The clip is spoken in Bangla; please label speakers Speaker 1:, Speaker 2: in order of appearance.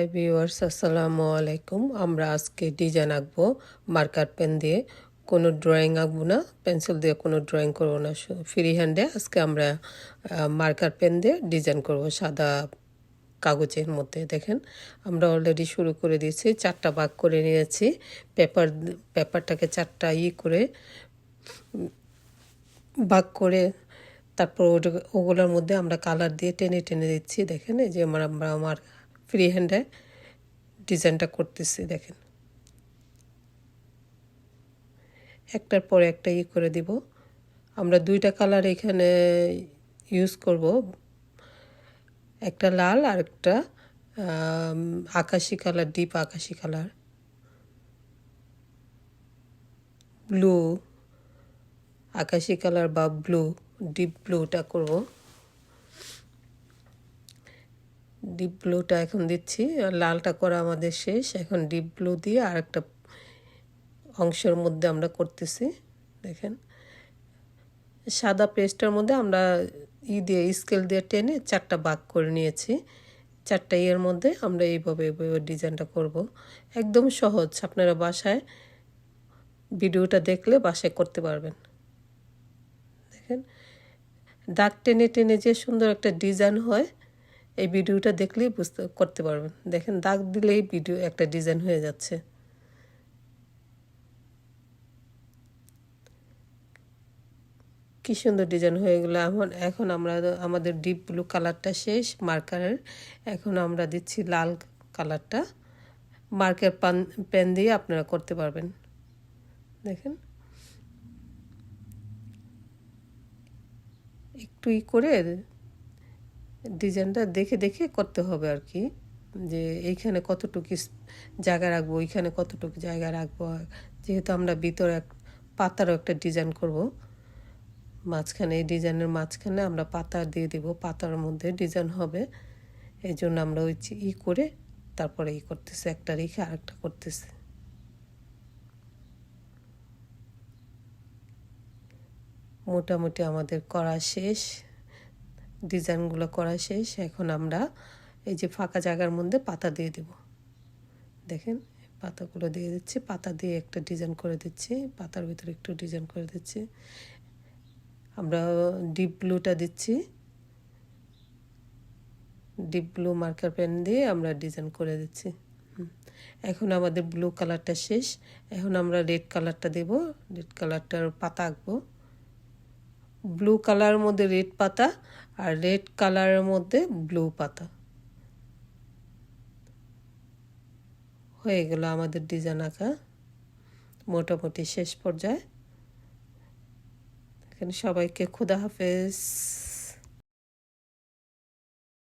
Speaker 1: হাই ভিউয়ার্স, আসসালামু আলাইকুম। আমরা আজকে ডিজাইন আঁকবো মার্কার পেন দিয়ে। কোনো ড্রয়িং আঁকবো না, পেন্সিল দিয়ে কোনো ড্রয়িং করবো না, ফ্রি হ্যান্ডে আজকে আমরা মার্কার পেন দিয়ে ডিজাইন করব সাদা কাগজের মধ্যে। দেখেন, আমরা অলরেডি শুরু করে দিয়েছি, 4টা ভাগ করে নিয়েছি। পেপারটাকে 4টা করে ভাগ করে তারপর ওগুলোর মধ্যে আমরা কালার দিয়ে টেনে টেনে দিচ্ছি। দেখেন, এই যে আমার ফ্রি হ্যান্ডে ডিজাইনটা করতেছি। দেখেন, একটার পর একটা করে দিব। আমরা 2টা কালার এখানে ইউজ করব, একটা লাল আর একটা আকাশি কালার, ডিপ আকাশি কালার, ব্লু আকাশি কালার বা ব্লু, ডিপ ব্লুটা করব। ডিপ ব্লুটা এখন দিচ্ছি, আর লালটা করা আমাদের শেষ। এখন ডিপ ব্লু দিয়ে আর একটা অংশের মধ্যে আমরা করতেছি। দেখেন, সাদা পেস্টের মধ্যে আমরা দিয়ে স্কেল দিয়ে টেনে 4টা ভাগ করে নিয়েছি। 4টা মধ্যে আমরা এইভাবে ডিজাইনটা করব। একদম সহজ, আপনারা বাসায় ভিডিওটা দেখলে বাসায় করতে পারবেন। দেখেন, দাগ টেনে টেনে যে সুন্দর একটা ডিজাইন হয়, এই ভিডিওটা দেখলেই করতে পারবেন। দেখেন, দাগ দিলেই ভিডিও একটা ডিজাইন হয়ে যাচ্ছে। কি সুন্দর ডিজাইন হয়ে গেলো। এখন আমরা আমাদের ডিপ ব্লু কালারটা শেষ মার্কারের। এখন আমরা দিচ্ছি লাল কালারটা। মার্কার পেন দিয়ে আপনারা করতে পারবেন। দেখেন, একটু করে ডিজাইনটা দেখে দেখে করতে হবে আর কি, যে এইখানে কতটুকু জায়গা রাখবো, ওইখানে কতটুকু জায়গা রাখবো। যেহেতু আমরা ভিতরে পাতারও একটা ডিজাইন করব, মাঝখানে এই ডিজাইনের মাঝখানে আমরা পাতা দিয়ে দিব, পাতার মধ্যে ডিজাইন হবে। এই জন্য আমরা ওই করে তারপরে করতেছি, একটা রেখে আরেকটা করতেছি। মোটামুটি আমাদের করা শেষ, ডিজাইনগুলো করা শেষ। এখন আমরা এই যে ফাঁকা জায়গার মধ্যে পাতা দিয়ে দেব। দেখেন, পাতাগুলো দিয়ে দিচ্ছি, পাতা দিয়ে একটা ডিজাইন করে দিচ্ছি, পাতার ভিতরে একটু ডিজাইন করে দিচ্ছি। আমরা ডিপ ব্লুটা দিচ্ছি, ডিপ ব্লু মার্কার পেন দিয়ে আমরা ডিজাইন করে দিচ্ছি। এখন আমাদের ব্লু কালারটা শেষ। এখন আমরা রেড কালারটা দেব, রেড কালারটার পাতা আঁকবো। ব্লু কালারের মধ্যে রেড পাতা আর রেড কালারের মধ্যে ব্লু পাতা। হয়ে গেল আমাদের ডিজাইন আঁকা, মোটামুটি শেষ পর্যায়ে। এখানে সবাইকে খোদা হাফেজ।